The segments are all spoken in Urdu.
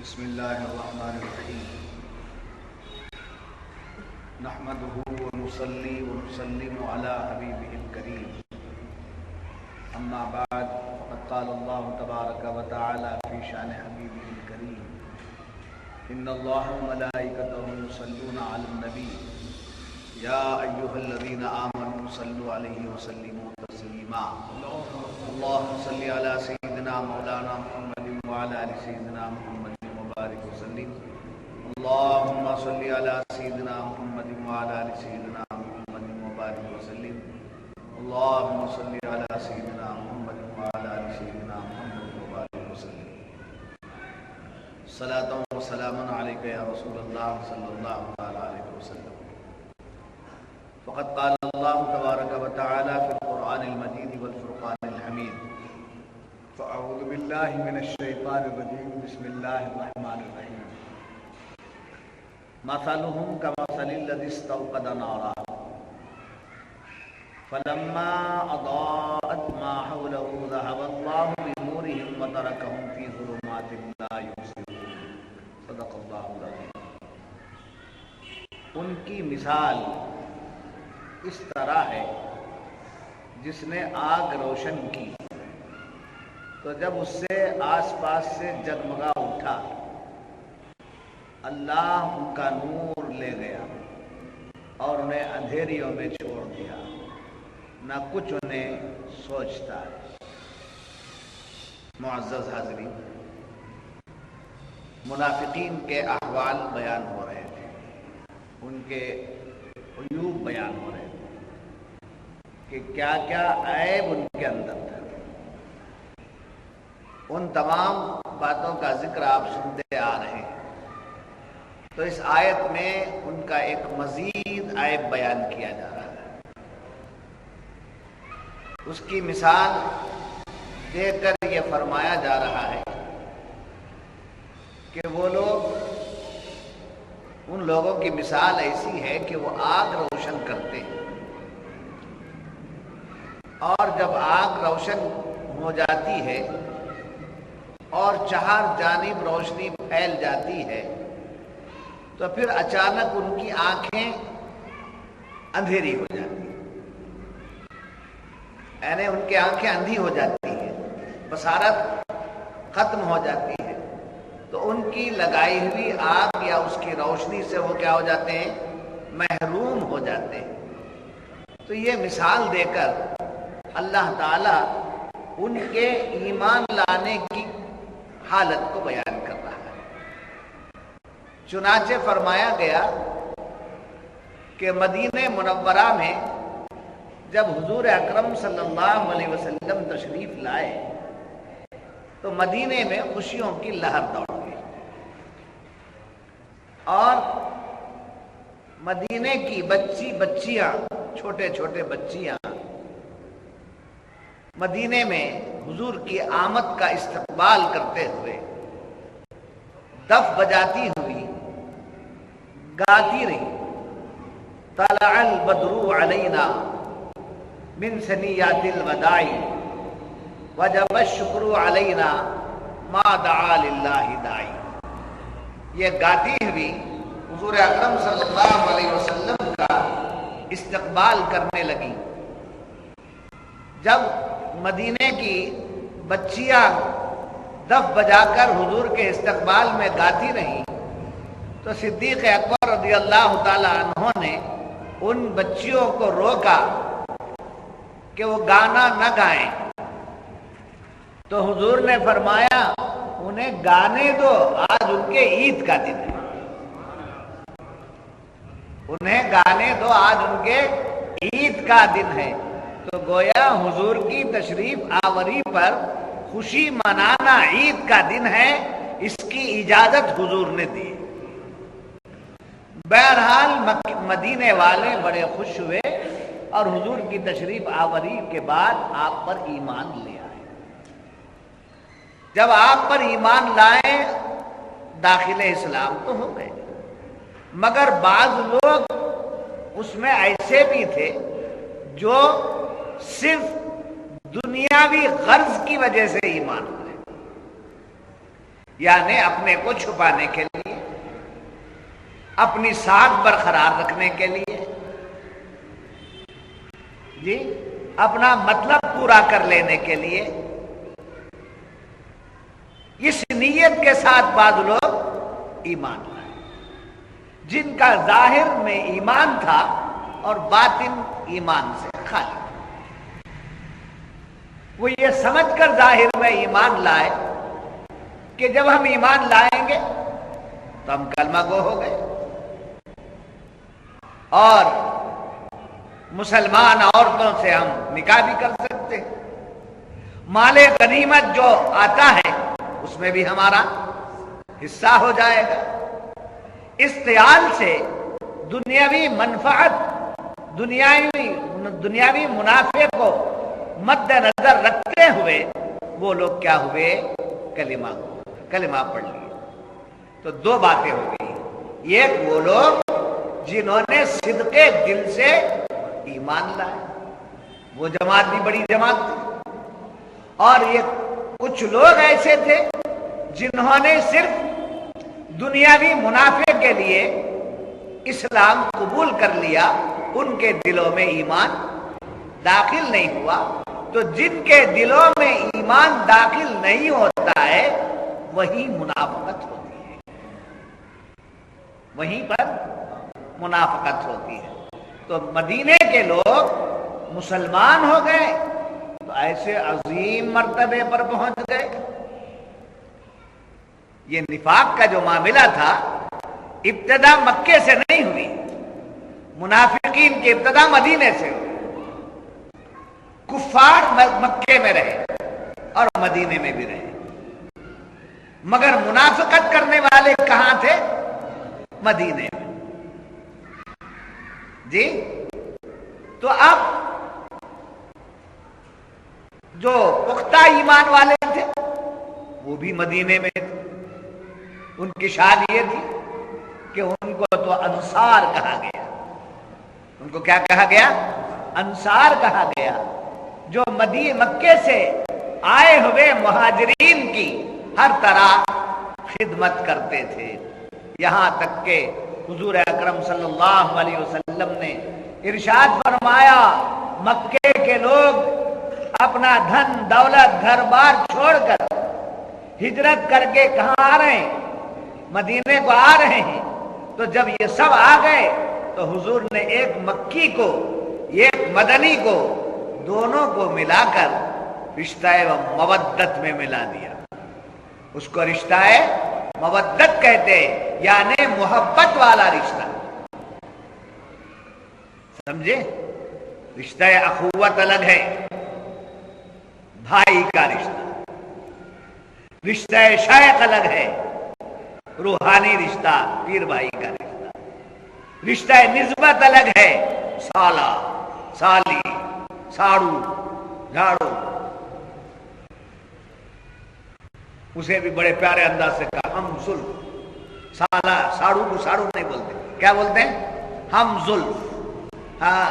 بسم اللہ الرحمن الرحیم نحمده ونصلي ونسلم على حبیبہ الکریم اما بعد فقد قال اللہ تبارک وتعالی فی شان حبیبہ الکریم ان اللہ وملائکتہ یصلون علی النبی یا ایھا الذین آمنوا صلوا علیہ وسلموا تسلیما اللهم صل علی سیدنا مولانا محمد وعلى آل سیدنا محمد وبارک وسلم اللهم صل علی سیدنا محمد وعلى آل سیدنا محمد وبارک وسلم اللهم صل علی سیدنا محمد وعلى آل سیدنا محمد وبارک وسلم صلاۃ و سلام علیک یا رسول اللہ صلی اللہ علیہ وسلم فقد قال اللہ تبارک وتعالی فی القرآن المجید والفرقان الحمید فاعوذ باللہ من الشیطان الرجیم بسم اللہ الرحمن الرحیم مثلهم كمثل الذي استوقد نارا فلما اضاءت ما حوله ذهب الله بنورهم وتركهم في ظلمات لا يبصرون صدق اللہ العظیم۔ ان کی مثال اس طرح ہے جس نے آگ روشن کی تو جب اس سے آس پاس سے جگمگا اٹھا اللہ ان کا نور لے گیا اور انہیں اندھیریوں میں چھوڑ دیا، نہ کچھ انہیں سوچتا ہے۔ معزز حاضرین، منافقین کے احوال بیان ہو رہے تھے، ان کے عیوب بیان ہو رہے تھے کہ کیا کیا عیب ان کے اندر تھا۔ ان تمام باتوں کا ذکر آپ سنتے آ رہے ہیں، تو اس آیت میں ان کا ایک مزید عیب بیان کیا جا رہا ہے۔ اس کی مثال دے کر یہ فرمایا جا رہا ہے کہ وہ لوگ، ان لوگوں کی مثال ایسی ہے کہ وہ آگ روشن کرتے ہیں، اور جب آگ روشن ہو جاتی ہے اور چہار جانب روشنی پھیل جاتی ہے تو پھر اچانک ان کی آنکھیں اندھیری ہو جاتی ہیں، یعنی ان کی آنکھیں اندھی ہو جاتی ہیں، بصارت ختم ہو جاتی ہے، تو ان کی لگائی ہوئی آگ یا اس کی روشنی سے وہ کیا ہو جاتے ہیں؟ محروم ہو جاتے ہیں۔ تو یہ مثال دے کر اللہ تعالیٰ ان کے ایمان لانے کی حالت کو بیان کر رہا ہے۔ چنانچہ فرمایا گیا کہ مدینہ منورہ میں جب حضور اکرم صلی اللہ علیہ وسلم تشریف لائے تو مدینے میں خوشیوں کی لہر دوڑ گئی، اور مدینے کی بچیاں چھوٹے چھوٹے بچیاں مدینے میں حضور کی آمد کا استقبال کرتے ہوئے دف بجاتی ہوئی گاتی رہی، طلع البدر علینا من ثنیات الوداع وجب الشکر علینا ما دعا للہ داعی۔ یہ گاتی ہوئی حضور اکرم صلی اللہ علیہ وسلم کا استقبال کرنے لگی۔ جب مدینے کی بچیاں دف بجا کر حضور کے استقبال میں گاتی رہیں تو صدیق اکبر رضی اللہ تعالی عنہ نے ان بچیوں کو روکا کہ وہ گانا نہ گائیں، تو حضور نے فرمایا انہیں گانے دو، آج ان کے عید کا دن ہے، انہیں گانے دو، آج ان کے عید کا دن ہے۔ تو گویا حضور کی تشریف آوری پر خوشی منانا عید کا دن ہے، اس کی اجازت حضور نے دی۔ بہرحال مدینے والے بڑے خوش ہوئے اور حضور کی تشریف آوری کے بعد آپ پر ایمان لے آئے۔ جب آپ پر ایمان لائے داخل اسلام تو ہو گئے، مگر بعض لوگ اس میں ایسے بھی تھے جو صرف دنیاوی غرض کی وجہ سے ایمان لائے، یعنی اپنے کو چھپانے کے لیے، اپنی ساکھ برقرار رکھنے کے لیے، جی اپنا مطلب پورا کر لینے کے لیے، اس نیت کے ساتھ بعض لوگ ایمان لائے، جن کا ظاہر میں ایمان تھا اور باطن ایمان سے خالی، وہ یہ سمجھ کر ظاہر میں ایمان لائے کہ جب ہم ایمان لائیں گے تو ہم کلمہ گو ہو گئے اور مسلمان عورتوں سے ہم نکاح بھی کر سکتے ہیں، مال غنیمت جو آتا ہے اس میں بھی ہمارا حصہ ہو جائے گا۔ اس خیال سے دنیاوی منفعت، دنیاوی منافع کو مد نظر رکھتے ہوئے وہ لوگ کیا ہوئے؟ کلمہ پڑھ لیے۔ تو دو باتیں ہو گئی، ایک وہ لوگ جنہوں نے صدق دل سے ایمان لائے، وہ جماعت بھی بڑی جماعت تھی، اور یہ کچھ لوگ ایسے تھے جنہوں نے صرف دنیاوی منافع کے لیے اسلام قبول کر لیا، ان کے دلوں میں ایمان داخل نہیں ہوا۔ تو جن کے دلوں میں ایمان داخل نہیں ہوتا ہے وہی منافقت ہوتی ہے، وہیں پر منافقت ہوتی ہے۔ تو مدینے کے لوگ مسلمان ہو گئے تو ایسے عظیم مرتبے پر پہنچ گئے۔ یہ نفاق کا جو معاملہ تھا ابتدا مکے سے نہیں ہوئی، منافقین کی ابتدا مدینے سے ہوئی۔ کفار مکے میں رہے اور مدینے میں بھی رہے، مگر منافقت کرنے والے کہاں تھے؟ مدینے میں۔ جی تو اب جو پختہ ایمان والے تھے وہ بھی مدینے میں تھے، ان کی شان یہ تھی کہ ان کو تو انصار کہا گیا۔ ان کو کیا کہا گیا؟ انصار کہا گیا، جو مکے سے آئے ہوئے مہاجرین کی ہر طرح خدمت کرتے تھے، یہاں تک کہ حضور اکرم صلی اللہ علیہ وسلم نے ارشاد فرمایا مکے کے لوگ اپنا دھن دولت گھر بار چھوڑ کر ہجرت کر کے کہاں آ رہے ہیں؟ مدینے کو آ رہے ہیں۔ تو جب یہ سب آ گئے تو حضور نے ایک مکی کو ایک مدنی کو دونوں کو ملا کر رشتہ مودت میں ملا دیا۔ اس کو رشتہ مودت کہتے ہیں، یعنی محبت والا رشتہ، سمجھے؟ رشتہ اخوت الگ ہے، بھائی کا رشتہ، رشتہ شیخ الگ ہے، روحانی رشتہ پیر بھائی کا رشتہ، رشتہ نسبت الگ ہے، سالہ سالی ساڑو جھاڑو، اسے بھی بڑے پیارے انداز سے کہا ہم زلف، سالہ ساڑو کو ساڑو نہیں بولتے، کیا بولتے ہیں؟ ہم زلف۔ ہاں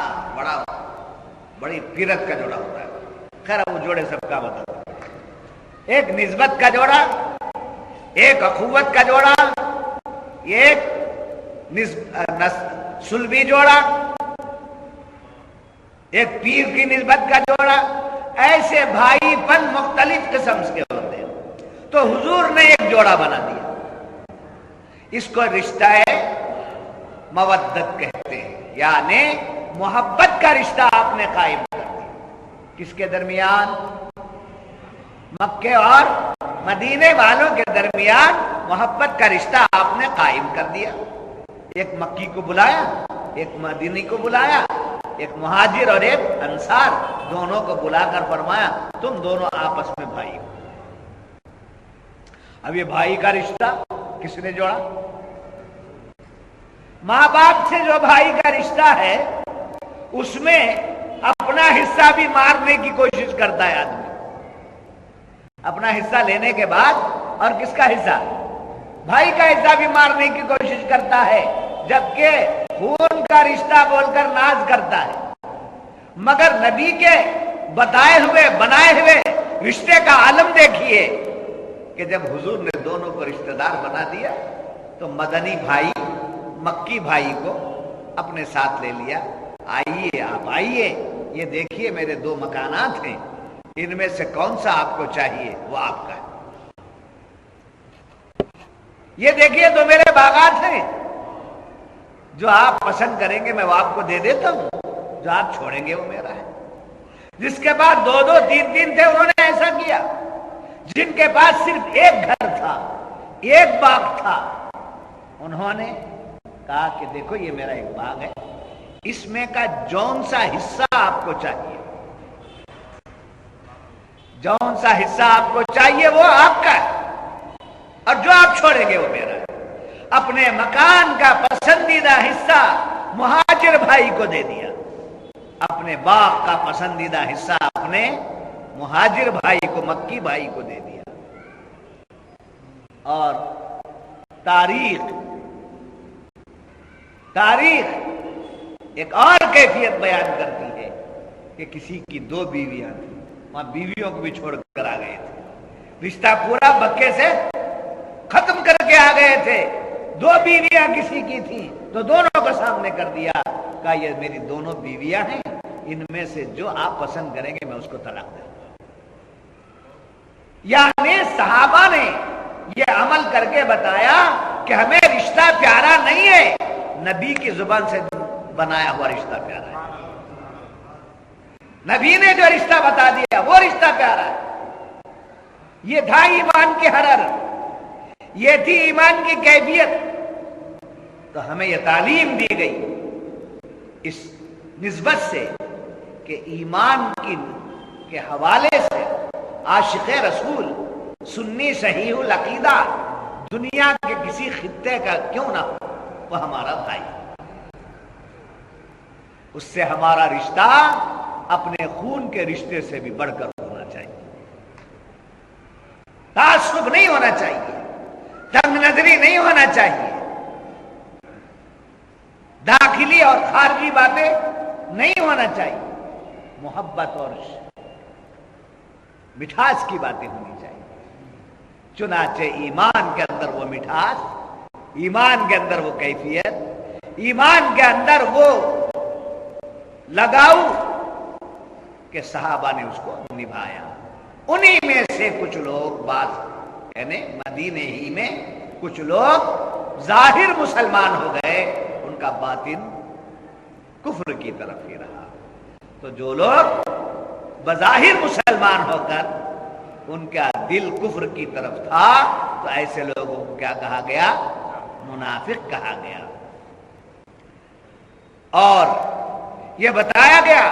بڑی پیرت کا جوڑا ہوتا ہے، خیر وہ جوڑے سب کا بتا، ایک نسبت کا جوڑا، ایک اخوت کا جوڑا، ایک سلبی جوڑا، ایک پیر کی نسبت کا جوڑا، ایسے بھائی پن مختلف قسم کے ہوتے ہیں۔ تو حضور نے ایک جوڑا بنا دیا، اس کو رشتہ مودت کہتے ہیں، یعنی محبت کا رشتہ آپ نے قائم کر دیا۔ کس کے درمیان؟ مکے اور مدینے والوں کے درمیان محبت کا رشتہ آپ نے قائم کر دیا۔ ایک مکی کو بلایا، ایک مدینی کو بلایا، ایک مہاجر اور ایک انصار، دونوں کو بلا کر فرمایا تم دونوں آپس میں بھائی ہو۔ اب یہ بھائی کا رشتہ کس نے جوڑا؟ ماں باپ سے جو بھائی کا رشتہ ہے اس میں اپنا حصہ بھی مارنے کی کوشش کرتا ہے آدمی، اپنا حصہ لینے کے بعد، اور کس کا حصہ؟ بھائی کا حصہ بھی مارنے کی کوشش کرتا ہے، جبکہ خون کا رشتہ بول کر ناز کرتا ہے، مگر نبی کے بتائے ہوئے بنائے ہوئے رشتے کا عالم دیکھیے، کہ جب حضور نے دونوں کو رشتہ دار بنا دیا تو مدنی بھائی مکی بھائی کو اپنے ساتھ لے لیا. آئیے آپ آئیے، یہ دیکھیے میرے دو مکانات ہیں، ان میں سے کون سا آپ کو چاہیے وہ آپ کا ہے. یہ دیکھیے تو میرے باغات ہیں، جو آپ پسند کریں گے میں وہ آپ کو دے دیتا ہوں، جو آپ چھوڑیں گے وہ میرا ہے. جس کے پاس دو دو تین تین تھے انہوں نے ایسا کیا. جن کے پاس صرف ایک گھر تھا، ایک باغ تھا، انہوں نے کہا کہ دیکھو یہ میرا ایک باغ ہے، اس میں کا جون سا حصہ آپ کو چاہیے، جون سا حصہ آپ کو چاہیے وہ آپ کا ہے، اور جو آپ چھوڑیں گے وہ میرا ہے. اپنے مکان کا پسندیدہ حصہ مہاجر بھائی کو دے دیا، اپنے باغ کا پسندیدہ حصہ اپنے مہاجر بھائی کو، مکی بھائی کو دے دیا. اور تاریخ ایک اور کیفیت بیان کرتی ہے کہ کسی کی دو بیویاں تھیں، وہاں بیویوں کو بھی چھوڑ کر آ گئے تھے، رشتہ پورا مکے سے ختم کر کے آ گئے تھے. دو بیویاں کسی کی تھیں تو دونوں کو سامنے کر دیا، کہا یہ میری دونوں بیویاں ہیں، ان میں سے جو آپ پسند کریں گے میں اس کو طلاق دوں گا. یعنی صحابہ نے یہ عمل کر کے بتایا کہ ہمیں رشتہ پیارا نہیں ہے، نبی کی زبان سے بنایا ہوا رشتہ پیارا ہے. نبی نے جو رشتہ بتا دیا وہ رشتہ پیارا ہے. یہ تھا ایمان کی حرارت، یہ تھی ایمان کی کیفیت. تو ہمیں یہ تعلیم دی گئی اس نسبت سے کہ ایمان کے حوالے سے عاشق رسول، سنی صحیح العقیدہ، دنیا کے کسی خطے کا کیوں نہ ہو، وہ ہمارا بھائی، اس سے ہمارا رشتہ اپنے خون کے رشتے سے بھی بڑھ کر ہونا چاہیے. تعصب نہیں ہونا چاہیے، تنگ نظری نہیں ہونا چاہیے، داخلی اور خارجی باتیں نہیں ہونا چاہیے، محبت اور مٹھاس کی باتیں ہونی چاہیے. چنانچہ ایمان کے اندر وہ مٹھاس، ایمان کے اندر وہ کیفیت، ایمان کے اندر وہ لگاؤ کہ صحابہ نے اس کو نبھایا. انہی میں سے کچھ لوگ بعض یعنی مدینے ہی میں کچھ لوگ ظاہر مسلمان ہو گئے، ان کا باطن کفر کی طرف ہی رہا. تو جو لوگ بظاہر مسلمان ہو کر ان کا دل کفر کی طرف تھا تو ایسے لوگوں کو کیا کہا گیا؟ منافق کہا گیا. اور یہ بتایا گیا،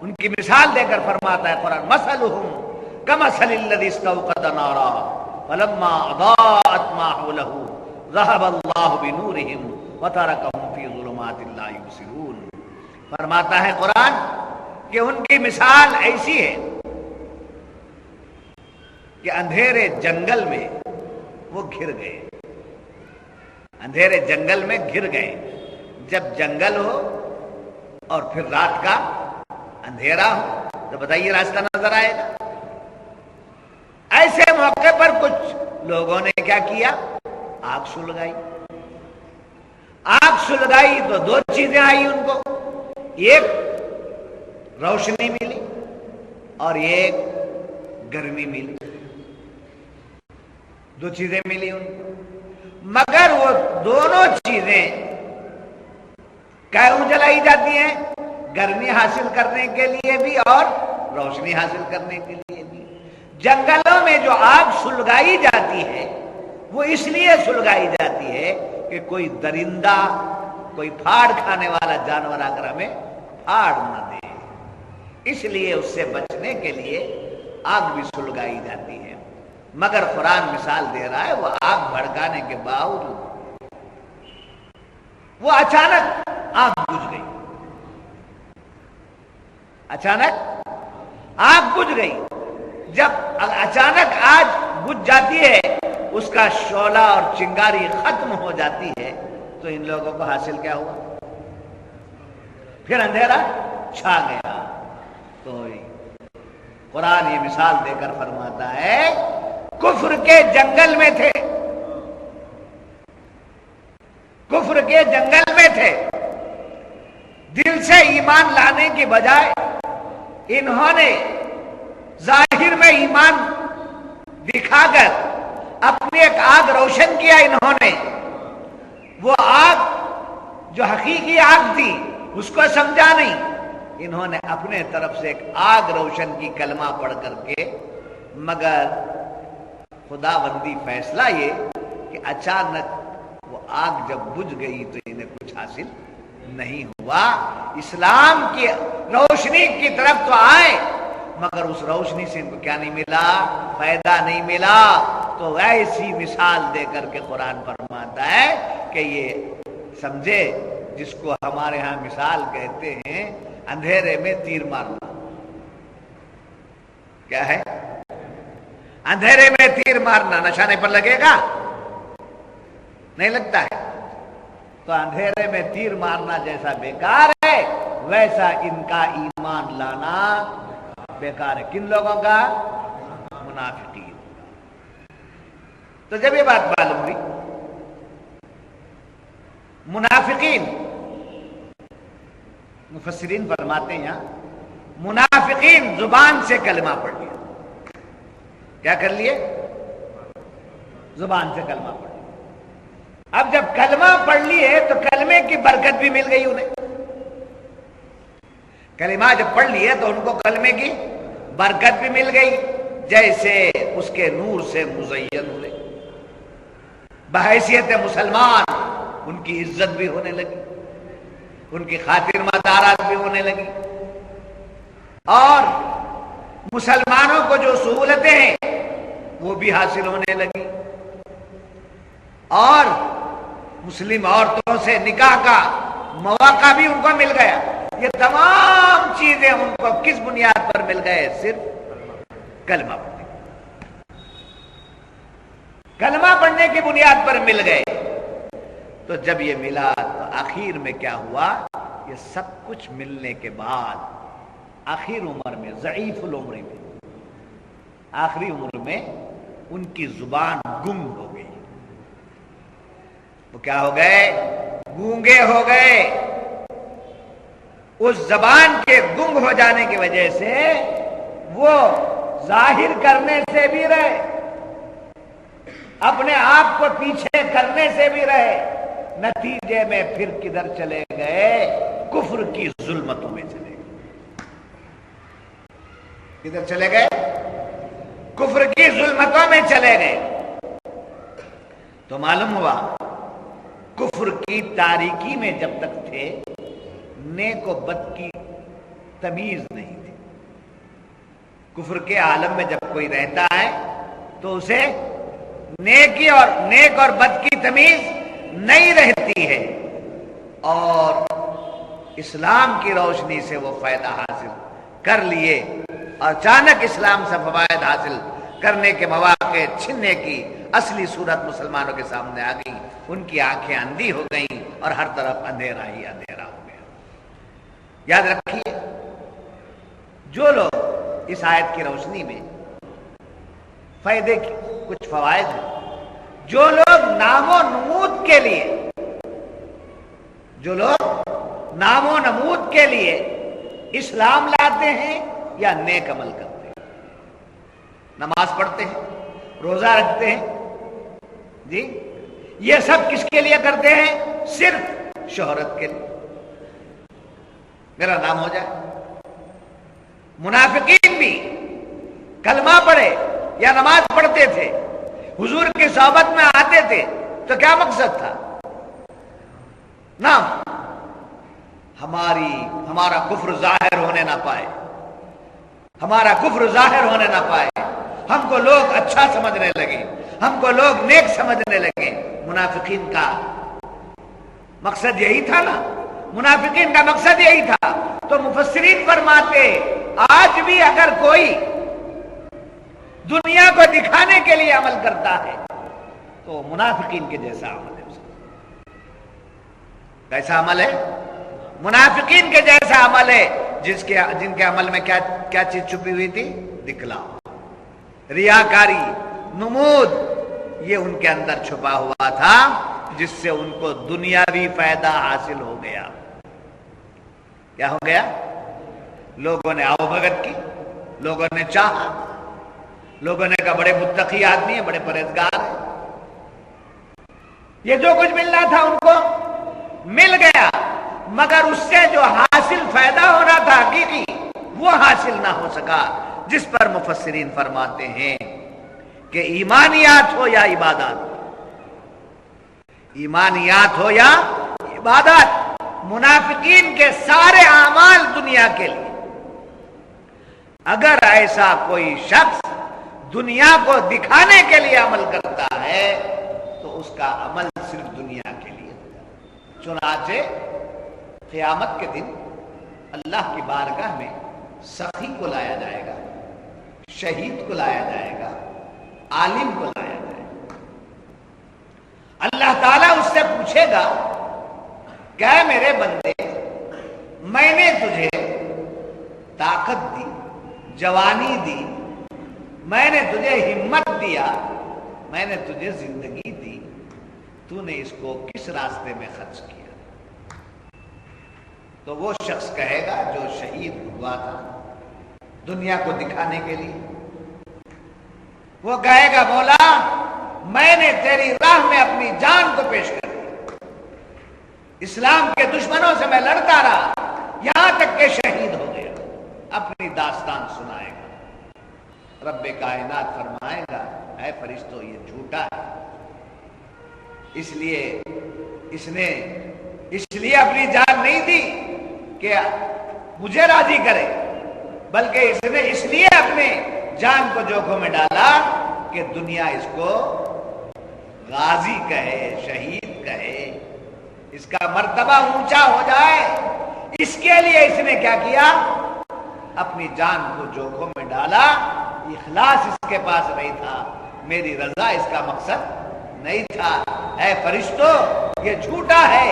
ان کی مثال دے کر فرماتا ہے قرآن، مثلهم كمثل الذي استوقد نارا فلما اضاءت ما حوله ذهب الله بنورهم وتركهم في ظلمات لا يبصرون. فرماتا ہے قرآن کہ ان کی مثال ایسی ہے کہ اندھیرے جنگل میں وہ گھر گئے، اندھیرے جنگل میں گر گئے. جب جنگل ہو اور پھر رات کا اندھیرا ہو تو بتائیے راستہ نظر آئے گا. ایسے موقع پر کچھ لوگوں نے کیا کیا؟ آگ سلگائی. آگ سلگائی تو دو چیزیں آئی ان کو، ایک روشنی ملی اور ایک گرمی ملی. دو چیزیں ملی ان کو، مگر وہ دونوں چیزیں کیوں جلائی جاتی ہیں؟ گرمی حاصل کرنے کے لیے بھی اور روشنی حاصل کرنے کے لیے بھی. جنگلوں میں جو آگ سلگائی جاتی ہے وہ اس لیے سلگائی جاتی ہے کہ کوئی درندہ، کوئی پھاڑ کھانے والا جانور اگر ہمیں پھاڑ نہ دے، اس لیے اس سے بچنے کے لیے آگ بھی سلگائی جاتی ہے. مگر قرآن مثال دے رہا ہے وہ آگ بھڑکانے کے باوجود وہ اچانک آگ بجھ گئی، اچانک آگ بجھ گئی. جب اچانک آگ بجھ جاتی ہے، اس کا شعلہ اور چنگاری ختم ہو جاتی ہے، تو ان لوگوں کو حاصل کیا ہوا؟ پھر اندھیرا چھا گیا. تو قرآن یہ مثال دے کر فرماتا ہے کفر کے جنگل میں تھے، کفر کے جنگل میں تھے، دل سے ایمان لانے کی بجائے انہوں نے ظاہر میں ایمان دکھا کر اپنی ایک آگ روشن کیا۔ انہوں نے وہ آگ جو حقیقی آگ تھی اس کو سمجھا نہیں، انہوں نے اپنے طرف سے ایک آگ روشن کی کلمہ پڑھ کر کے، مگر خداوندی فیصلہ یہ کہ اچانک وہ آگ جب بجھ گئی تو انہیں کچھ حاصل نہیں ہوا۔ اسلام کی روشنی کی طرف تو آئے مگر اس روشنی سے ان کو کیا نہیں ملا؟ فائدہ نہیں ملا۔ تو ایسی مثال دے کر کے قرآن فرماتا ہے کہ یہ سمجھے، جس کو ہمارے ہاں مثال کہتے ہیں اندھیرے میں تیر مارنا۔ کیا ہے؟ اندھیرے میں تیر مارنا۔ نشانے پر لگے گا؟ نہیں لگتا ہے۔ تو اندھیرے میں تیر مارنا جیسا بیکار ہے، ویسا ان کا ایمان لانا بیکار ہے۔ کن لوگوں کا؟ منافقین۔ تو جب یہ بات معلوم ہوئی، منافقین، مفسرین فرماتے ہیں منافقین زبان سے کلمہ پڑھ لیا۔ کیا کر لیے؟ زبان سے کلمہ پڑھ لیا۔ اب جب کلمہ پڑھ لیے تو کلمے کی برکت بھی مل گئی انہیں۔ کلمہ جب پڑھ لیے تو ان کو کلمے کی برکت بھی مل گئی، جیسے اس کے نور سے مزین ہوئے، بحیثیت مسلمان ان کی عزت بھی ہونے لگی، ان کی خاطر مدارات بھی ہونے لگی، اور مسلمانوں کو جو سہولتیں ہیں وہ بھی حاصل ہونے لگی، اور مسلم عورتوں سے نکاح کا مواقع بھی ان کو مل گیا۔ یہ تمام چیزیں ان کو کس بنیاد پر مل گئے؟ صرف کلمہ پڑھنے، کلمہ پڑھنے کی بنیاد پر مل گئے۔ تو جب یہ ملا تو آخر میں کیا ہوا؟ یہ سب کچھ ملنے کے بعد آخر عمر میں، ضعیف العمر میں، آخری عمر میں ان کی زبان گم ہو گئی۔ وہ کیا ہو گئے؟ گونگے ہو گئے۔ اس زبان کے گنگ ہو جانے کی وجہ سے وہ ظاہر کرنے سے بھی رہے، اپنے آپ کو پیچھے کرنے سے بھی رہے، نتیجے میں پھر کدھر چلے گئے؟ کفر کی ظلمتوں میں چلے گئے۔ کدھر چلے گئے؟ کفر کی ظلمتوں میں چلے گئے۔ تو معلوم ہوا کفر کی تاریکی میں جب تک تھے، نیک و بد کی تمیز نہیں تھی۔ کفر کے عالم میں جب کوئی رہتا ہے تو اسے نیک اور بد کی تمیز نہیں رہتی ہے، اور اسلام کی روشنی سے وہ فائدہ حاصل کر لیے، اور اچانک اسلام سے فوائد حاصل کرنے کے مواقع چھننے کی اصلی صورت مسلمانوں کے سامنے آ گئی۔ ان کی آنکھیں اندھی ہو گئیں اور ہر طرف اندھیرا ہی اندھیرا ہو گیا۔ یاد رکھیے، جو لوگ اس آیت کی روشنی میں فائدے کی کچھ فوائد ہیں، جو لوگ نام و نمود کے لیے، جو لوگ نام و نمود کے لیے اسلام لاتے ہیں یا نیک عمل کرتے ہیں، نماز پڑھتے ہیں، روزہ رکھتے ہیں، جی یہ سب کس کے لیے کرتے ہیں؟ صرف شہرت کے لیے، میرا نام ہو جائے۔ منافقین بھی کلمہ پڑھے یا نماز پڑھتے تھے، حضور کی صحبت میں آتے تھے، تو کیا مقصد تھا؟ نام، ہمارا کفر ظاہر ہونے نہ پائے، ہمارا کفر ظاہر ہونے نہ پائے، ہم کو لوگ اچھا سمجھنے لگے، ہم کو لوگ نیک سمجھنے لگے۔ منافقین کا مقصد یہی تھا نا، منافقین کا مقصد یہی تھا۔ تو مفسرین فرماتے آج بھی اگر کوئی دنیا کو دکھانے کے لیے عمل کرتا ہے تو منافقین کے جیسا عمل ہے اس کا۔ کیسا عمل ہے؟ منافقین کے جیسا عمل ہے، جن کے عمل میں کیا چیز چھپی ہوئی تھی؟ دکھلاؤ، ریاکاری، نمود، یہ ان کے اندر چھپا ہوا تھا جس سے ان کو دنیاوی فائدہ حاصل ہو گیا۔ کیا ہو گیا؟ لوگوں نے آؤ بھگت کی، لوگوں نے چاہا، لوگوں نے کہا بڑے متقی آدمی ہیں، بڑے پرہیزگار ہیں، یہ جو کچھ ملنا تھا ان کو مل گیا، مگر اس سے جو حاصل فائدہ ہونا تھا حقیقی وہ حاصل نہ ہو سکا، جس پر مفسرین فرماتے ہیں کہ ایمانیات ہو یا عبادات، ایمانیات ہو یا عبادات، منافقین کے سارے اعمال دنیا کے لیے۔ اگر ایسا کوئی شخص دنیا کو دکھانے کے لیے عمل کرتا ہے تو اس کا عمل صرف دنیا کے لیے ہوگا۔ چنانچہ قیامت کے دن اللہ کی بارگاہ میں سخی کو لایا جائے گا، شہید کو لایا جائے گا، عالم کو لایا جائے گا۔ اللہ تعالیٰ اس سے پوچھے گا کہ اے میرے بندے، میں نے تجھے طاقت دی، جوانی دی، میں نے تجھے ہمت دیا، میں نے تجھے زندگی دی، تو نے اس کو کس راستے میں خرچ کیا؟ تو وہ شخص کہے گا جو شہید ہوا تھا دنیا کو دکھانے کے لیے، وہ کہے گا مولا میں نے تیری راہ میں اپنی جان کو پیش کر دیا، اسلام کے دشمنوں سے میں لڑتا رہا یہاں تک کہ شہید ہو گیا۔ اپنی داستان سنائے گا، رب کائنات فرمائے گا اے فرشتوں یہ جھوٹا ہے، اس لیے اس نے اپنی جان نہیں دی کہ مجھے راضی کرے، بلکہ اس نے اس لیے اپنے جان کو جوکھوں میں ڈالا کہ دنیا اس کو غازی کہے، شہید کہے، اس کا مرتبہ اونچا ہو جائے، اس کے لیے اس نے کیا کیا؟ اپنی جان کو جوکھوں میں ڈالا۔ اخلاص اس کے پاس نہیں تھا، میری رضا اس کا مقصد نہیں تھا۔ اے فرشتوں یہ جھوٹا ہے،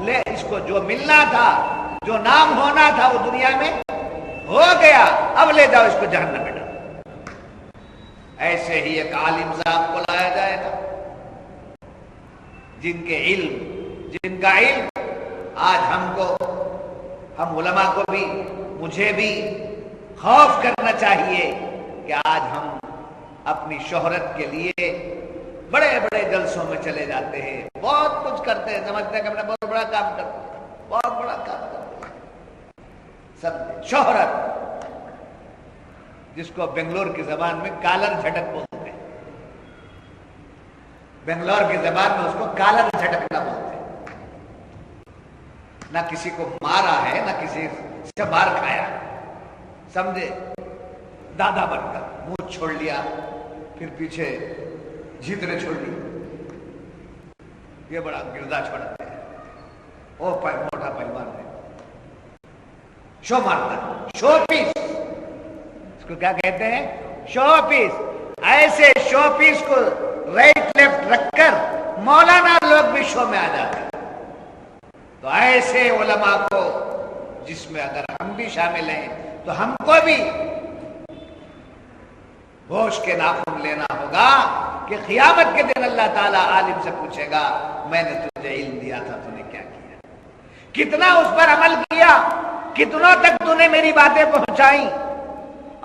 لے اس کو جو ملنا تھا، جو نام ہونا تھا وہ دنیا میں ہو گیا، اب لے جاؤ اس کو جہنم میں ڈالو۔ ایسے ہی ایک عالم صاحب کو لایا جائے گا جن کا علم آج ہم علماء کو بھی، مجھے بھی خوف کرنا چاہیے کہ آج ہم اپنی شہرت کے لیے بڑے بڑے جلسوں میں چلے جاتے ہیں، بہت کچھ کرتے ہیں، سمجھتے ہیں کہ ہم نے بہت بڑا کام کرتے ہیں، بہت بڑا کام کرتے ہیں، سب شہرت، جس کو بنگلور کی زبان میں کالر جھٹک بولتے ہیں، بنگلور کی زبان میں اس کو کالر جھٹکنا بولتے ہیں، نہ کسی کو مارا ہے نہ کسی سے مار کھایا، سمجھے، دادا بن کر منہ چھوڑ لیا، پھر پیچھے جھترے چھوڑ لی، یہ بڑا گردا چھوڑتے ہیں، وہ موٹا پہلوان ہے، شو مارتا ہے، شو پیس، اس کو کیا کہتے ہیں؟ شو پیس۔ ایسے شو پیس کو رائٹ لیفٹ رکھ کر مولانا لوگ بھی شو میں آ جاتے ہیں۔ تو ایسے علماء کو، جس میں اگر ہم بھی شامل ہیں تو ہم کو بھی ہوش کے ناخن لینا ہوگا کہ قیامت کے دن اللہ تعالیٰ عالم سے پوچھے گا میں نے تجھے علم دیا تھا، تو نے کیا کیا، کتنا اس پر عمل کیا، کتنوں تک تو نے میری باتیں پہنچائیں؟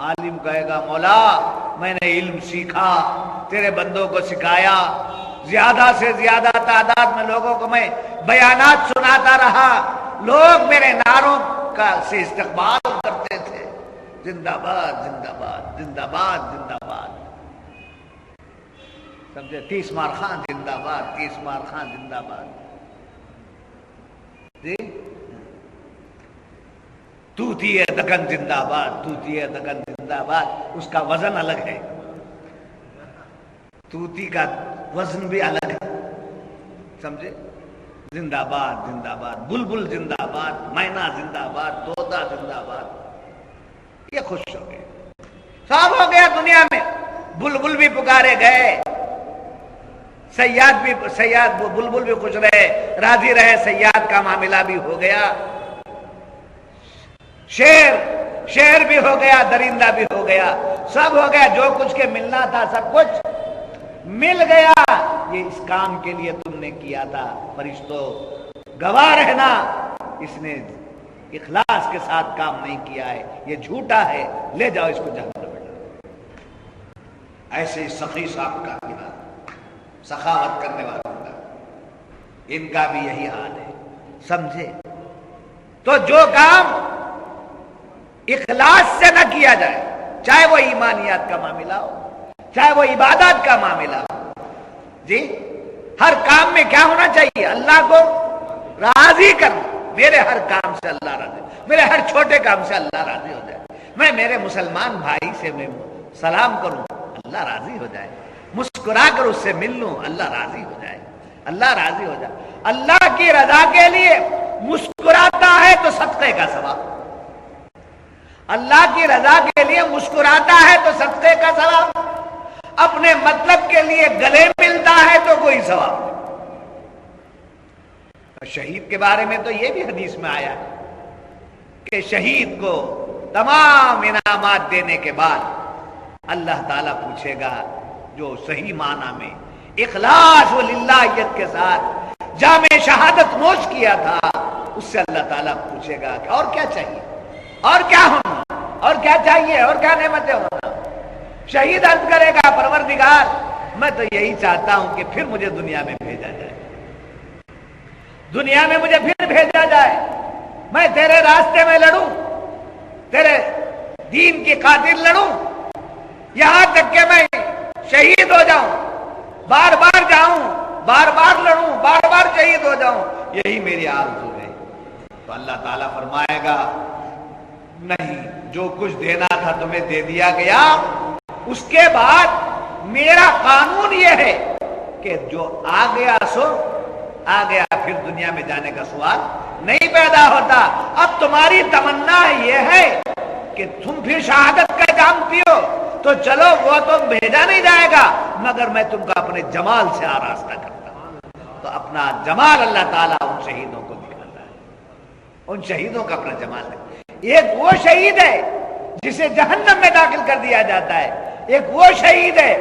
عالم کہے گا مولا میں نے علم سیکھا، تیرے بندوں کو سکھایا، زیادہ سے زیادہ تعداد میں لوگوں کو میں بیانات سناتا رہا، لوگ میرے نعروں کا سے استقبال کرتے تھے، زندہ باد زندہ باد زندہ باد زندہ باد، سمجھے، 30 مار خان زندہ باد، 30 مار خان زندہ باد، جی، توتی دکن زندہ باد، توتی دکن زندہ باد، اس کا وزن الگ ہے، توتی کا وزن بھی الگ ہے، سمجھے، زندہ باد زندہ باد، بلبل زندہ باد، مینا زندہ باد، طوطا زندہ باد، یہ خوش ہو گئے، سب ہو گیا دنیا میں، بلبل بھی پکارے گئے، سیاد بلبل بھی خوش رہے، راضی رہے، سیاد کا معاملہ بھی ہو گیا، شیر بھی ہو گیا، درندہ بھی ہو گیا، سب ہو گیا، جو کچھ کے ملنا تھا سب کچھ مل گیا، یہ اس کام کے لیے تم نے کیا تھا، فرشتوں گواہ رہنا اس نے اخلاص کے ساتھ کام نہیں کیا ہے، یہ جھوٹا ہے، لے جاؤ اس کو جہنم میں ڈالو۔ ایسے سخی صاحب کا بھی حال، سخاوت کرنے والوں کا، ان کا بھی یہی حال ہے، سمجھے؟ تو جو کام اخلاص سے نہ کیا جائے، چاہے وہ ایمانیات کا معاملہ ہو، چاہے وہ عبادات کا معاملہ ہو، جی ہر کام میں کیا ہونا چاہیے؟ اللہ کو راضی کرنا، میرے ہر کام سے اللہ راضی، میرے ہر چھوٹے کام سے اللہ راضی ہو جائے، میں میرے مسلمان بھائی سے میں سلام کروں اللہ راضی ہو جائے، مسکرا کر اس سے مل لوں اللہ راضی ہو جائے، اللہ راضی ہو جائے۔ اللہ کی رضا کے لیے مسکراتا ہے تو صدقے کا ثواب، اللہ کی رضا کے لیے مسکراتا ہے تو صدقے کا ثواب، اپنے مطلب کے لیے گلے ملتا ہے تو کوئی ثواب نہیں۔ شہید کے بارے میں تو یہ بھی حدیث میں آیا ہے کہ شہید کو تمام انعامات دینے کے بعد اللہ تعالیٰ پوچھے گا، جو صحیح معنی میں اخلاص و للہیت کے ساتھ جام شہادت نوش کیا تھا، اس سے اللہ تعالیٰ پوچھے گا کہ اور کیا چاہیے، اور کیا ہونا، اور کیا چاہیے، اور کیا نعمتیں ہونا۔ شہید عرض کرے گا پروردگار میں تو یہی چاہتا ہوں کہ پھر مجھے دنیا میں بھیجا جائے، دنیا میں مجھے پھر بھیجا جائے، میں تیرے راستے میں لڑوں، تیرے دین کی خاطر لڑوں، یہاں تک کہ میں شہید ہو جاؤں، بار بار جاؤں، بار بار لڑوں، بار بار شہید ہو جاؤں، یہی میری آرزو ہے۔ تو اللہ تعالیٰ فرمائے گا نہیں، جو کچھ دینا تھا تمہیں دے دیا گیا، اس کے بعد میرا قانون یہ ہے کہ جو آ گیا سو آ گیا، پھر دنیا میں جانے کا سوال نہیں پیدا ہوتا۔ اب تمہاری تمنا یہ ہے کہ تم پھر شہادت کا جام پیو تو چلو، وہ تو بھیجا نہیں جائے گا، مگر میں تم کو اپنے جمال سے آراستہ کرتا ہوں۔ تو اپنا جمال اللہ تعالیٰ ان شہیدوں کو دکھاتا ہے، ان شہیدوں کا اپنا جمال ہے۔ ایک وہ شہید ہے جسے جہنم میں داخل کر دیا جاتا ہے، ایک وہ شہید ہے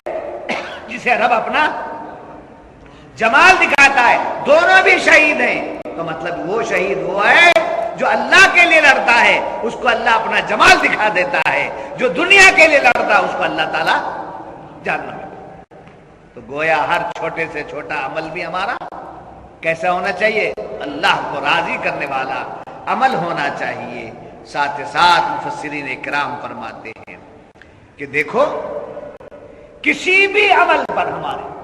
جسے رب اپنا جمال دکھاتا ہے، دونوں بھی شہید ہیں۔ تو مطلب وہ شہید وہ ہے جو اللہ کے لیے لڑتا ہے، اس کو اللہ اپنا جمال دکھا دیتا ہے، جو دنیا کے لیے لڑتا ہے اس کو اللہ تعالیٰ جہنم میں۔ تو گویا ہر چھوٹے سے چھوٹا عمل بھی ہمارا کیسا ہونا چاہیے؟ اللہ کو راضی کرنے والا عمل ہونا چاہیے۔ ساتھ ساتھ مفسرین اکرام فرماتے ہیں کہ دیکھو، کسی بھی عمل پر ہمارے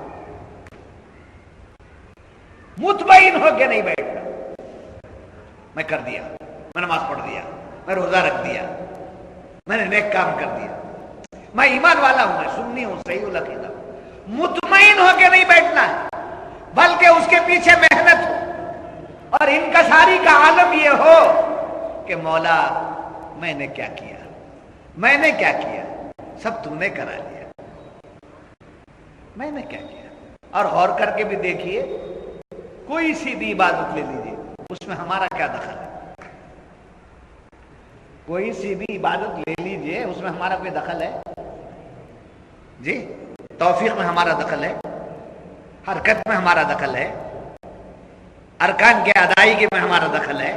مطمئن ہو کے نہیں بیٹھنا، میں کر دیا، میں نماز پڑھ دیا، میں روزہ رکھ دیا، میں نے نیک کام کر دیا، میں ایمان والا ہوں، میں سنی ہوں، صحیح العقیدہ ہوں، مطمئن ہو کے نہیں بیٹھنا ہے، بلکہ اس کے پیچھے محنت ہو، اور انکساری کا عالم یہ ہو کہ مولا میں نے کیا کیا، میں نے کیا کیا، سب تم نے کرا لیا، میں نے کیا کیا۔ اور غور کر کے بھی دیکھیے، کوئی سی بھی عبادت لے لیجیے، اس میں ہمارا کیا دخل ہے؟ کوئی سی بھی عبادت لے لیجیے، اس میں ہمارا کوئی دخل ہے؟ جی، توفیق میں ہمارا دخل ہے، حرکت میں ہمارا دخل ہے، ارکان کے ادائیگی میں ہمارا دخل ہے،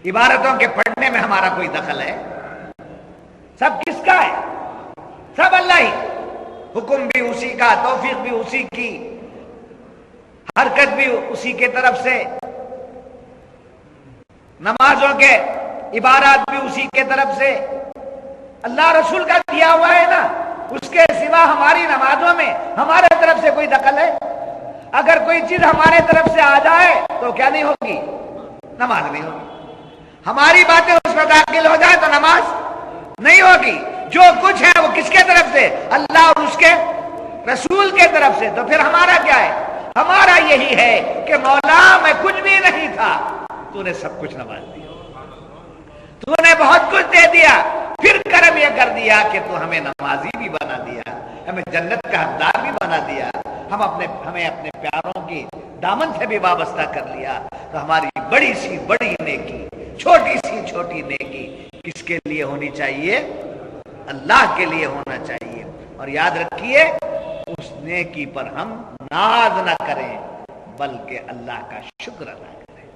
عبارتوں کے پڑھنے میں ہمارا کوئی دخل ہے؟ سب کس کا ہے؟ سب اللہ ہی، حکم بھی اسی کا، توفیق بھی اسی کی، حرکت بھی اسی کے طرف سے، نمازوں کے عبارات بھی اسی کے طرف سے، اللہ رسول کا دیا ہوا ہے نا، اس کے سوا ہماری نمازوں میں ہمارے طرف سے کوئی دخل ہے؟ اگر کوئی چیز ہمارے طرف سے آ جائے تو کیا نہیں ہوگی؟ نماز نہیں ہوگی۔ ہماری باتیں اس میں داخل ہو جائے تو نماز نہیں ہوگی۔ جو کچھ ہے وہ کس کے طرف سے؟ اللہ اور اس کے رسول کے طرف سے۔ تو پھر ہمارا کیا ہے؟ ہمارا یہی ہے کہ مولا میں کچھ بھی نہیں تھا، تو نے سب کچھ نواز دیا، تو نے بہت کچھ دے دیا، پھر کرم یہ کر دیا کہ تو ہمیں نمازی بھی بنا دیا، ہمیں جنت کا حقدار بھی بنا دیا، ہمیں اپنے پیاروں کی دامن سے بھی وابستہ کر لیا۔ تو ہماری بڑی سی بڑی نیکی، چھوٹی سی چھوٹی نیکی کس کے لیے ہونی چاہیے؟ اللہ کے لیے ہونا چاہیے۔ اور یاد رکھیے نیکی پر ہم ناز نہ کریں بلکہ اللہ کا شکر ادا کریں.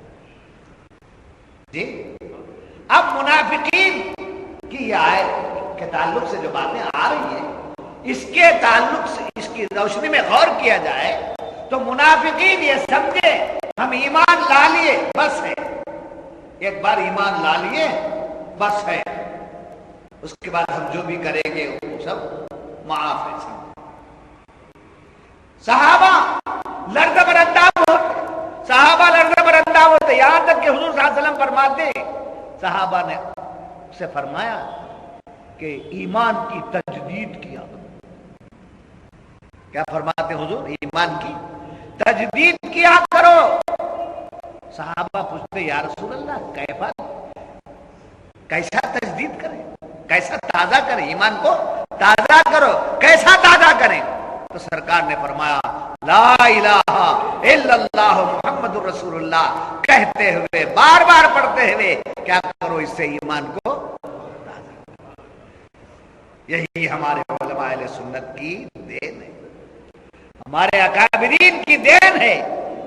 جی اب منافقین کی یہ آیت کے تعلق سے جو باتیں آ رہی ہیں اس کے تعلق سے اس کی روشنی میں غور کیا جائے تو منافقین یہ سمجھے ہم ایمان لا لیے بس ہے، ایک بار ایمان لا لیے بس ہے، اس کے بعد ہم جو بھی کریں گے وہ سب معاف ہے. صحابہ لرزہ برنداب ہوتے یہاں تک کہ حضور صلی اللہ علیہ وسلم فرماتے ہیں صحابہ نے سے فرمایا کہ ایمان کی تجدید کیا. کیا فرماتے حضور؟ ایمان کی تجدید کیا کرو. صحابہ پوچھتے یا رسول اللہ کیسا تجدید کریں، کیسا تازہ کریں، ایمان کو تازہ کرو، کیسا تازہ کریں؟ تو سرکار نے فرمایا لا الہ الا اللہ محمد رسول اللہ کہتے ہوئے بار بار پڑھتے ہوئے کیا کرو، اس سے ایمان کو تازہ کرو. یہی ہمارے علماء اہل سنت کی دین ہے، ہمارے اکابرین کی دین ہے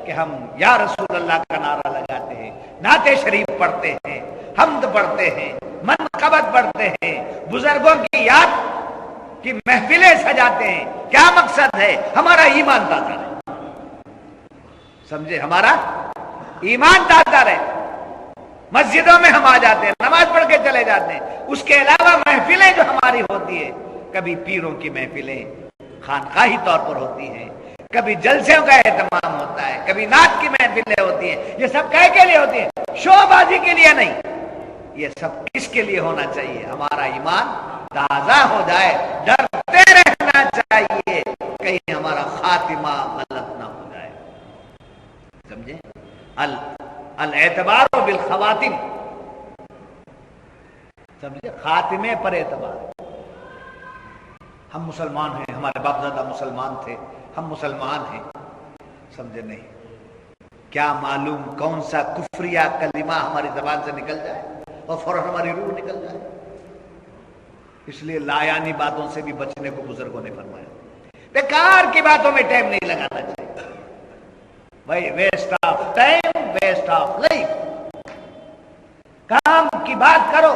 کہ ہم یا رسول اللہ کا نعرہ لگاتے ہیں، نعت شریف پڑھتے ہیں، حمد پڑھتے ہیں، منقبت پڑھتے ہیں، بزرگوں کی یاد کی محفلیں سجاتے ہیں. کیا مقصد ہے؟ ہمارا ایمان تازہ رہے. سمجھے؟ ہمارا ایمان تازہ رہے. مسجدوں میں ہم آ جاتے ہیں، نماز پڑھ کے چلے جاتے ہیں، اس کے علاوہ محفلیں جو ہماری ہوتی ہے، کبھی پیروں کی محفلیں خانقاہی طور پر ہوتی ہیں، کبھی جلسوں کا اہتمام ہوتا ہے، کبھی نعت کی محفلیں ہوتی ہیں. یہ سب کہے کے لیے ہوتی ہیں؟ شو بازی کے لیے نہیں. یہ سب کس کے لیے ہونا چاہیے؟ ہمارا ایمان تازہ ہو جائے، ڈرتے رہنا چاہیے کہیں ہمارا خاتمہ غلط نہ ہو جائے. سمجھے؟ الاعتبار بالخواتم. سمجھے؟ خاتمے پر اعتبار. ہم مسلمان ہیں، ہمارے باپ دادا مسلمان تھے، ہم مسلمان ہیں. سمجھے نہیں؟ کیا معلوم کون سا کفریہ کلمہ ہماری زبان سے نکل جائے اور فوراً ہماری روح نکل جائے. اس لیے لایانی باتوں سے بھی بچنے کو بزرگوں نے فرمایا. بیکار کی باتوں میں ٹائم نہیں لگانا چاہیے بھائی. Waste of time, waste of life. کام کی بات کرو.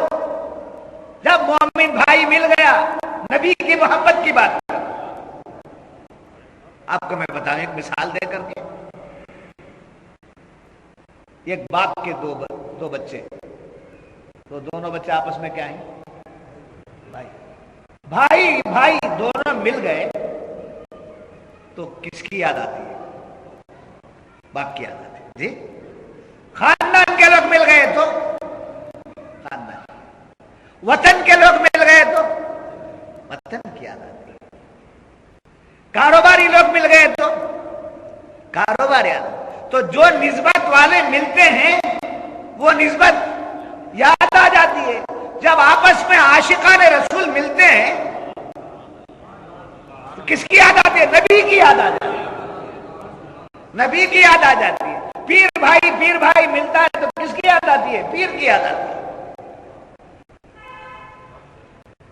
جب مومن بھائی مل گیا نبی کی محبت کی بات کرو. آپ کو میں بتاؤں ایک مثال دے کر کے. ایک باپ کے دو بچے، تو دونوں بچے آپس میں کیا ہیں؟ بھائی دونوں مل گئے تو کس کی یاد آتی ہے؟ باپ کی یاد آتی ہے. جی خاندان کے لوگ مل گئے تو خاندان، وطن کے لوگ مل گئے تو وطن کی یاد آتی ہے. کاروباری لوگ مل گئے تو کاروبار یاد. تو جو نسبت والے ملتے ہیں وہ نسبت یاد آ جاتی ہے. جب آپس میں عاشقان رسول ملتے ہیں تو کس کی یاد آتی ہے؟ نبی کی یاد آ جاتی ہے. نبی کی یاد آ جاتی ہے. پیر بھائی ملتا ہے تو کس کی یاد آتی ہے؟ پیر کی یاد آتی ہے.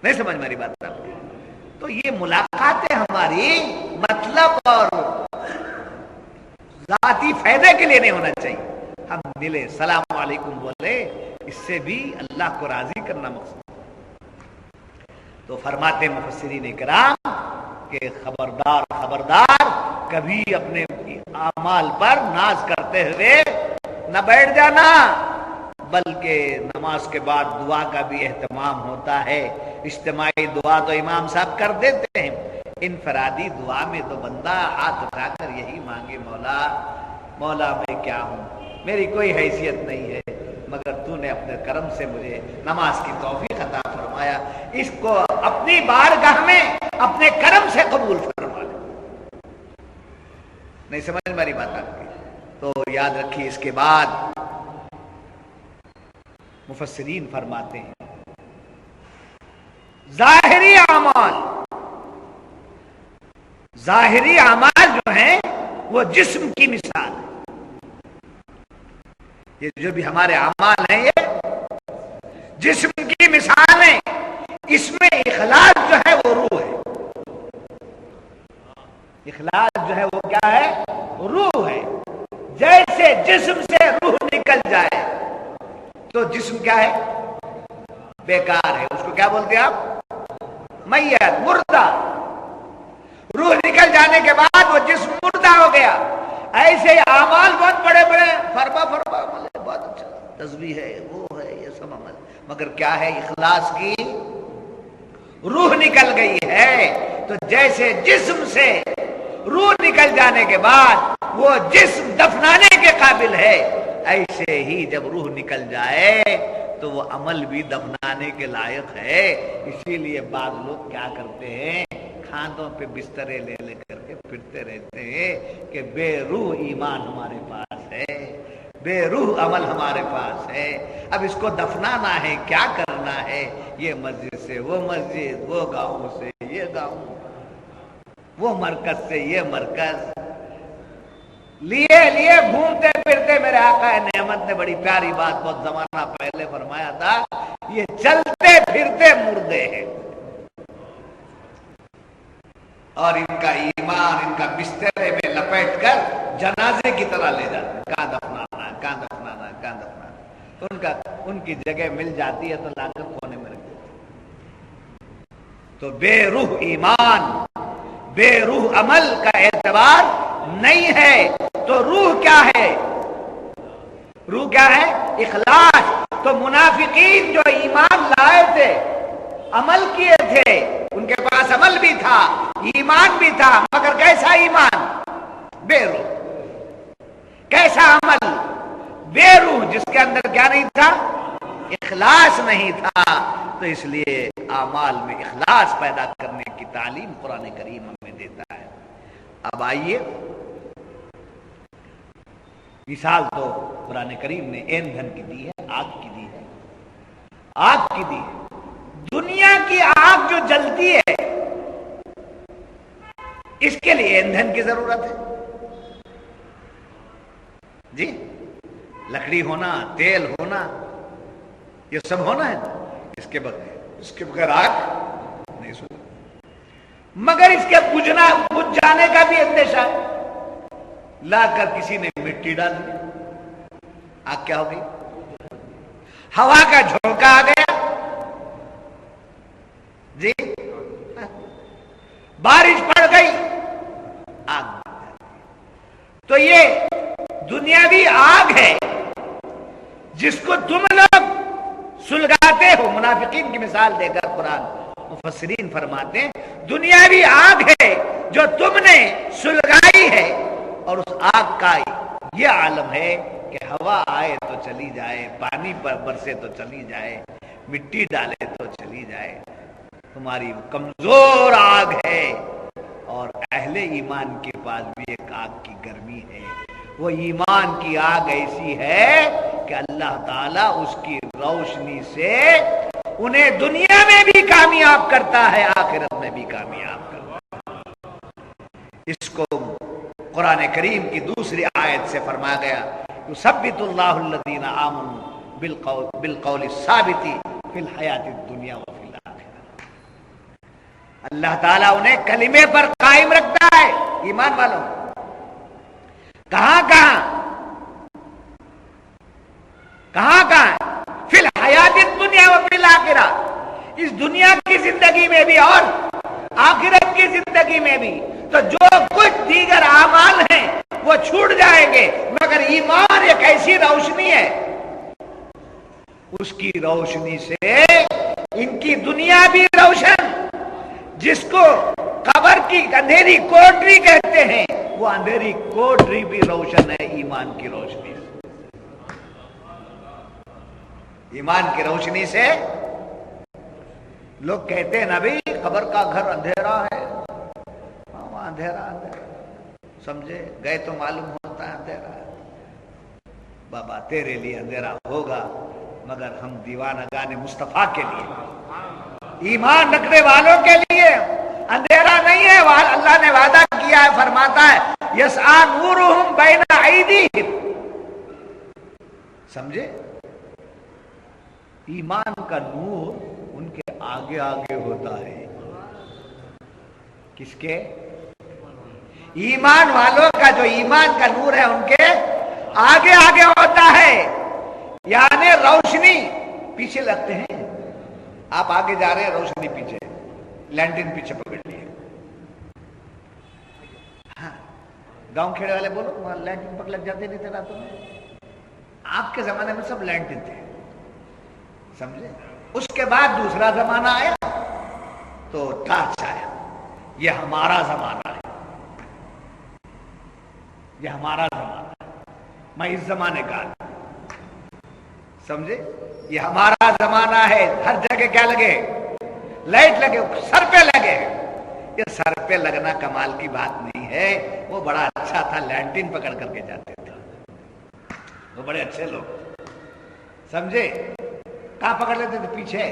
نہیں سمجھ میری بات آپ کی؟ تو یہ ملاقاتیں ہماری مطلب اور ذاتی فائدے کے لیے نہیں ہونا چاہیے. ہم ملے، السلام علیکم بولے، اس سے بھی اللہ کو راضی کرنا مقصد. تو فرماتے مفسرین کرام کہ خبردار کبھی اپنے اعمال پر ناز کرتے ہوئے نہ بیٹھ جانا، بلکہ نماز کے بعد دعا کا بھی اہتمام ہوتا ہے. اجتماعی دعا تو امام صاحب کر دیتے ہیں، انفرادی دعا میں تو بندہ ہاتھ اٹھا کر یہی مانگے مولا میں کیا ہوں، میری کوئی حیثیت نہیں ہے مگر تو نے اپنے کرم سے مجھے نماز کی توفیق عطا فرمایا، اس کو اپنی بارگاہ میں اپنے کرم سے قبول فرما لے. نہیں سمجھ میری بات آپ کی؟ تو یاد رکھیے اس کے بعد مفسرین فرماتے ہیں ظاہری اعمال جو ہیں وہ جسم کی مثال ہے. یہ جو بھی ہمارے اعمال ہیں یہ جسم کی مثال ہے. اس میں اخلاص جو ہے وہ روح ہے. اخلاص جو ہے وہ کیا ہے؟ روح ہے. جیسے جسم سے روح نکل جائے تو جسم کیا ہے؟ بیکار ہے. اس کو کیا بولتے ہیں آپ؟ میت، مردہ. روح نکل جانے کے بعد وہ جسم مردہ ہو گیا. ایسے اعمال بہت بڑے بڑے فرما عمل ہے، بہت اچھا تسبیح ہے، وہ ہے، یہ سب عمل، مگر کیا ہے؟ اخلاص کی روح نکل گئی ہے. تو جیسے جسم سے روح نکل جانے کے بعد وہ جسم دفنانے کے قابل ہے، ایسے ہی جب روح نکل جائے تو وہ عمل بھی دفنانے کے لائق ہے. اسی لیے بعض لوگ کیا کرتے ہیں؟ کھانوں پہ بسترے لے لے کر کے پھرتے رہتے ہیں کہ بے روح ایمان ہمارے پاس ہے، بے روح عمل ہمارے پاس ہے. اب اس کو دفنانا ہے، کیا کرنا ہے؟ یہ مسجد سے وہ مسجد، وہ گاؤں سے یہ گاؤں، وہ مرکز سے یہ مرکز، لیے گھومتے پھرتے. میرے آقا نعمت نے بڑی پیاری بات بہت زمانہ پہلے فرمایا تھا، یہ چلتے پھرتے مردے ہیں اور ان کا ایمان ان کا بسترے میں لپیٹ کر جنازے کی طرح لے جاتے. کہاں دفنانا، کہاں دفنانا، کہاں دفنانا. ان کی جگہ مل جاتی ہے تو لا کر کونے میں رکھ دیتے. تو بے روح ایمان، بے روح عمل کا اعتبار نہیں ہے. تو روح کیا ہے؟ روح کیا ہے؟ اخلاص. تو منافقین جو ایمان لائے تھے، عمل کیے تھے، ان کے پاس عمل بھی تھا، ایمان بھی تھا، مگر کیسا ایمان؟ بے روح. کیسا عمل؟ بے روح، جس کے اندر کیا نہیں تھا؟ اخلاص نہیں تھا. تو اس لیے اعمال میں اخلاص پیدا کرنے کی تعلیم قرآن کریم ہمیں دیتا ہے. اب آئیے، مثال تو قرآن کریم نے ایندھن کی دی ہے، آگ کی دی ہے. آگ کی دی ہے. دنیا کی آگ جو جلتی ہے اس کے لیے ایندھن کی ضرورت ہے. جی، لکڑی ہونا، تیل ہونا، یہ سب ہونا ہے. اس کے بغیر آگ نہیں سو. مگر اس کے بجھ جانے کا بھی اندیشہ ہے. لا کر کسی نے مٹی ڈال دی، آگ کیا ہو گئی؟ ہوا کا جھونکا آ گیا. جی، بارش پڑ گئی، آگ. تو یہ دنیاوی آگ ہے جس کو تم لوگ سلگاتے ہو. منافقین کی مثال دے کر قرآن مفسرین فرماتے ہیں دنیاوی آگ ہے جو تم نے سلگائی ہے، اور اس آگ کا یہ عالم ہے کہ ہوا آئے تو چلی جائے، پانی پر برسے تو چلی جائے، مٹی ڈالے تو چلی جائے. تمہاری کمزور آگ ہے. اور اہل ایمان کے پاس بھی ایک آگ کی گرمی ہے. وہ ایمان کی آگ ایسی ہے کہ اللہ تعالیٰ اس کی روشنی سے انہیں دنیا میں بھی کامیاب کرتا ہے، آخرت میں بھی کامیاب کرتا ہے. اس کو قرآن کریم کی دوسری آیت سے فرمایا گیا، یثبت اللہ الذین آمنوا بالقول الثابت فی الحیات الدنیا وفی الآخرہ. اللہ تعالیٰ انہیں کلمے پر قائم رکھتا ہے. ایمان والوں کہاں فی الحیات الدنیا وفی الآخرہ، اس دنیا کی زندگی میں بھی اور آخرت کی زندگی میں بھی. تو جو کچھ دیگر اعمال ہیں وہ چھوٹ جائیں گے، مگر ایمان ایک ایسی روشنی ہے، اس کی روشنی سے ان کی دنیا بھی روشن. جس کو قبر کی اندھیری کوٹری کہتے ہیں، وہ اندھیری کوٹری بھی روشن ہے ایمان کی روشنی سے. ایمان کی روشنی سے لوگ کہتے ہیں نبی قبر کا گھر اندھیرا ہے. وہاں اندھیرا سمجھے گئے تو معلوم ہوتا ہے اندھیرا ہے. بابا تیرے لیے اندھیرا ہوگا، مگر ہم دیوانہ گان مصطفیٰ کے لیے، ایمان رکھنے والوں کے لیے اندھیرا نہیں ہے. اللہ نے وعدہ کیا ہے، فرماتا ہے یسعی نورہم بین ایدیہم. سمجھے؟ ایمان کا نور ان کے آگے آگے ہوتا ہے. کس کے؟ ایمان والوں کا جو ایمان کا نور ہے ان کے آگے آگے ہوتا ہے، یعنی روشنی پیچھے لگتے ہیں. آپ آگے جا رہے ہیں، روشنی پیچھے، لینٹن پیچھے پکڑ لیے. ہاں گاؤں کھیڑے والے بولو وہاں لینٹن پک لگ جاتے نہیں تھے راتوں میں. آپ کے زمانے میں سب لینٹن تھے، سمجھے. اس کے بعد دوسرا زمانہ آیا تو ٹارچ آیا. یہ ہمارا زمانہ ہے، یہ ہمارا زمانہ ہے. میں اس زمانے کا سمجھے، یہ ہمارا زمانہ ہے. ہر جگہ کیا لگے؟ لائٹ لگے، سر پہ لگے. یہ سر پہ لگنا کمال کی بات نہیں ہے. وہ بڑا اچھا تھا، لینٹن پکڑ کر کے جاتے تھے، وہ بڑے اچھے لوگ، سمجھے. کہاں پکڑ لیتے تھے؟ پیچھے.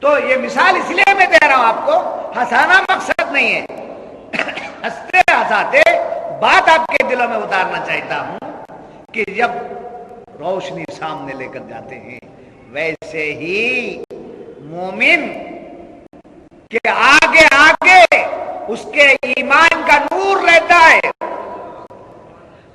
تو یہ مثال اس لیے میں دے رہا ہوں آپ کو، ہنسانا مقصد نہیں ہے. ہنستے ہنساتے بات آپ کے دلوں میں اتارنا چاہتا ہوں کہ جب روشنی سامنے لے کر جاتے ہیں، ویسے ہی مومن کے آگے آگے اس کے ایمان کا نور رہتا ہے.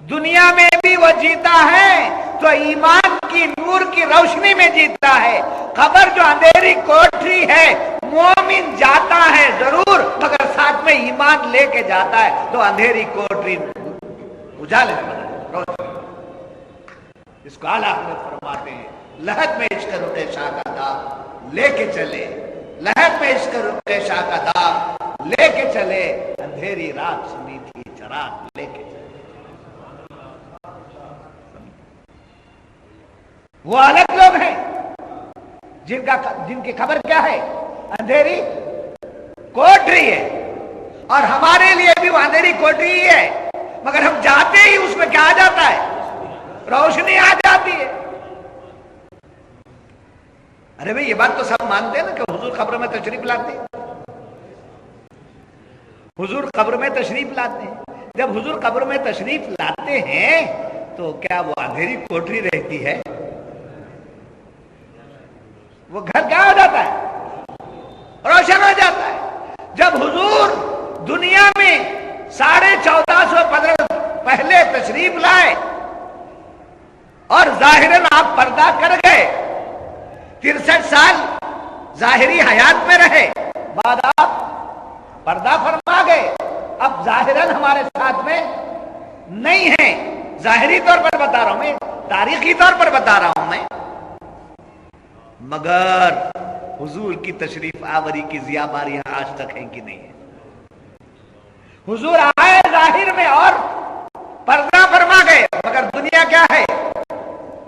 دنیا میں بھی وہ جیتا ہے تو ایمان کی نور کی روشنی میں جیتا ہے. قبر جو اندھیری کوٹری ہے، مومن جاتا ہے ضرور مگر ساتھ میں ایمان لے کے جاتا ہے تو اندھیری کوٹری اجالے میں. اس کو اعلیٰ حضرت فرماتے ہیں، لہت میں عشق رخ شاہ کا داغ لے کے چلے، لہت میں عشق رخ شاہ کا داغ لے کے چلے، اندھیری رات سنی تھی چراغ لے کے چلے. وہ الگ لوگ ہیں جن کی خبر کیا ہے؟ اندھیری کوٹری ہے. اور ہمارے لیے بھی وہ اندھیری کوٹری ہی ہے، مگر ہم جاتے ہی اس میں کیا آ جاتا ہے؟ روشنی آ جاتی ہے. ارے بھئی یہ بات تو سب مانتے ہیں نا کہ حضور قبر میں تشریف لاتے ہیں. حضور قبر میں تشریف لاتے ہیں. جب حضور قبر میں تشریف لاتے ہیں تو کیا وہ اندھیری کوٹری رہتی ہے؟ وہ گھر کیا ہو جاتا ہے؟ روشن ہو جاتا ہے. جب حضور دنیا میں 1450 برس پہلے تشریف لائے اور ظاہراً آپ پردہ کر گئے، 63 سال ظاہری حیات میں رہے، بعد آپ پردہ فرما گئے. اب ظاہراً ہمارے ساتھ میں نہیں ہیں. ظاہری طور پر بتا رہا ہوں میں، تاریخی طور پر بتا رہا ہوں میں. مگر حضور کی تشریف آوری کی ضیاباریاں آج تک ہیں کہ نہیں ہے؟ حضور آئے ظاہر میں اور پردہ فرما گئے، مگر دنیا کیا ہے؟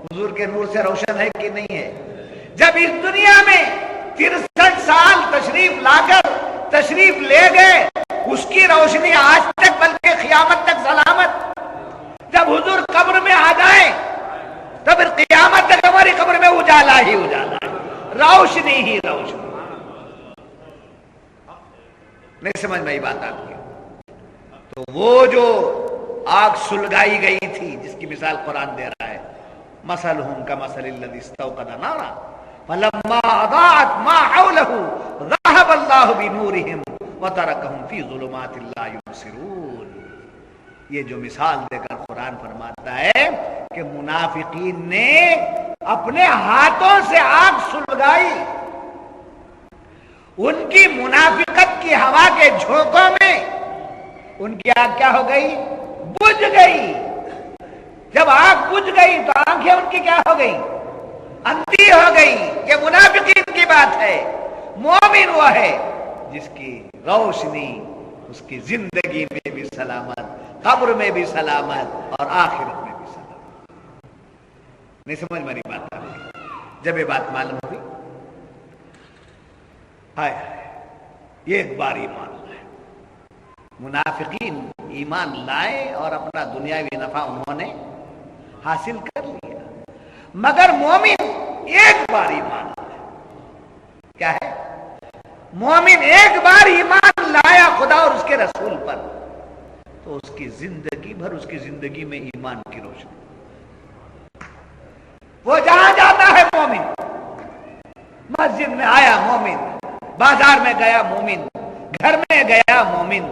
حضور کے نور سے روشن ہے کہ نہیں ہے؟ جب اس دنیا میں 63 سال تشریف لا کر تشریف لے گئے، اس کی روشنی آج تک بلکہ قیامت تک سلامت. جب حضور قبر میں آ جائیں تو پھر قیامت تک ہماری قبر میں اجالا ہی اجالا ہے، روشنی ہی روشنی. نہیں سمجھ میں یہ بات آپ کی؟ تو وہ جو آگ سلگائی گئی تھی جس کی مثال قرآن دے رہا ہے، مثلہم کمثل الذی استوقد نارا فلما اضاءت ما حولہ ذهب اللہ بنورہم وترکہم فی ظلمات لا یبصرون. یہ جو مثال دے کر قرآن فرماتا ہے کہ منافقین نے اپنے ہاتھوں سے آگ سلگائی. ان کی منافقت کی ہوا کے جھونکوں میں ان کی آگ کیا ہو گئی؟ بجھ گئی. جب آگ بجھ گئی تو آنکھیں ان کی کیا ہو گئی؟ اندھی ہو گئی. یہ منافقین کی بات ہے. مومن وہ ہے جس کی روشنی اس کی زندگی میں بھی سلامت، قبر میں بھی سلامت اور آخرت میں بھی سلامت. نہیں سمجھ میری بات آ رہی؟ جب یہ بات معلوم ہوئی، ہائے یہ ایک بار ایمان لائے. منافقین ایمان لائے اور اپنا دنیاوی نفع انہوں نے حاصل کر لیا، مگر مومن ایک بار ایمان لائے. کیا ہے؟ مومن ایک بار ایمان لایا خدا اور اس کے رسول پر تو اس کی زندگی بھر اس کی زندگی میں ایمان کی روشنی. وہ جہاں جاتا ہے مومن، مسجد میں آیا مومن، بازار میں گیا مومن، گھر میں گیا مومن،